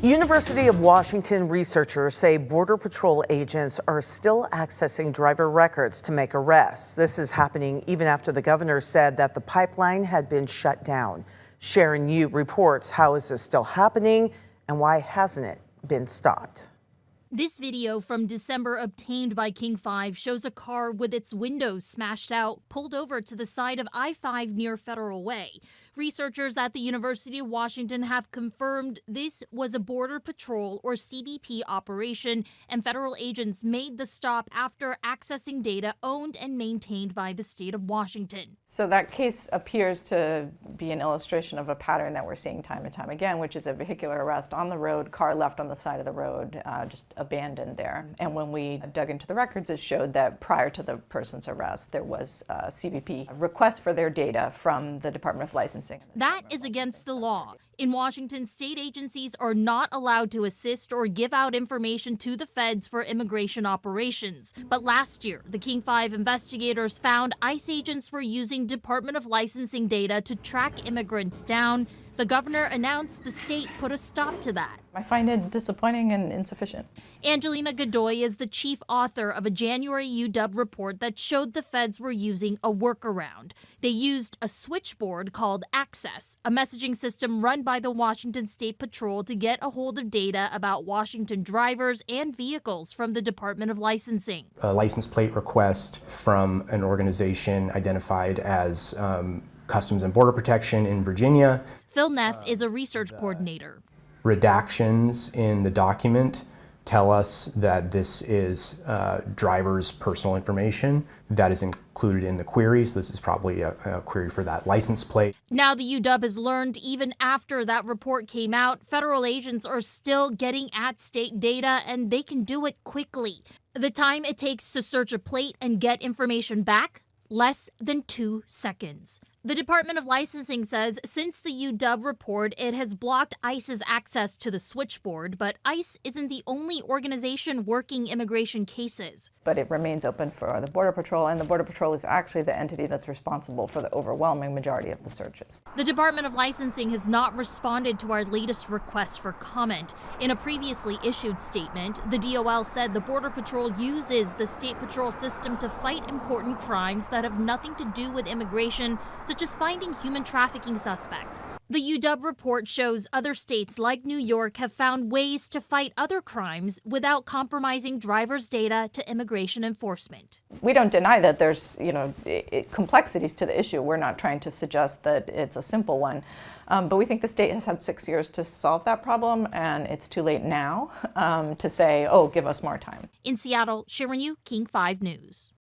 University of Washington researchers say Border Patrol agents are still accessing driver records to make arrests. This is happening even after the governor said that the pipeline had been shut down. Sharon Yu reports how is this still happening and why hasn't it been stopped? This video from December obtained by King 5 shows a car with its windows smashed out pulled over to the side of I-5 near Federal Way. Researchers at the University of Washington have confirmed this was a Border Patrol or CBP operation, and federal agents made the stop after accessing data owned and maintained by the state of Washington. So that case appears to be an illustration of a pattern that we're seeing time and time again, which is a vehicular arrest on the road, car left on the side of the road, just abandoned there. And when we dug into the records, it showed that prior to the person's arrest, there was a CBP request for their data from the Department of Licensing. That is against the law. In Washington, state agencies are not allowed to assist or give out information to the feds for immigration operations. But last year, the King 5 investigators found ICE agents were using Department of Licensing data to track immigrants down. The governor announced the state put a stop to that. I find it disappointing and insufficient. Angelina Godoy is the chief author of a January UW report that showed the feds were using a workaround. They used a switchboard called Access, a messaging system run by the Washington State Patrol to get a hold of data about Washington drivers and vehicles from the Department of Licensing. A license plate request from an organization identified as Customs and Border Protection in Virginia. Phil Neff is a research coordinator. Redactions in the document tell us that this is driver's personal information that is included in the queries. This is probably a query for that license plate. Now the UW has learned even after that report came out, federal agents are still getting at state data and they can do it quickly. The time it takes to search a plate and get information back, less than 2 seconds. The Department of Licensing says since the UW report, it has blocked ICE's access to the switchboard, but ICE isn't the only organization working immigration cases. But it remains open for the Border Patrol, and the Border Patrol is actually the entity that's responsible for the overwhelming majority of the searches. The Department of Licensing has not responded to our latest request for comment. In a previously issued statement, the DOL said the Border Patrol uses the State Patrol system to fight important crimes that have nothing to do with immigration, such as finding human trafficking suspects. The UW report shows other states like New York have found ways to fight other crimes without compromising drivers' data to immigration enforcement. We don't deny that there's, complexities to the issue. We're not trying to suggest that it's a simple one. But we think the state has had 6 years to solve that problem, and it's too late now to say, oh, give us more time. In Seattle, Sharon Yu, King 5 News.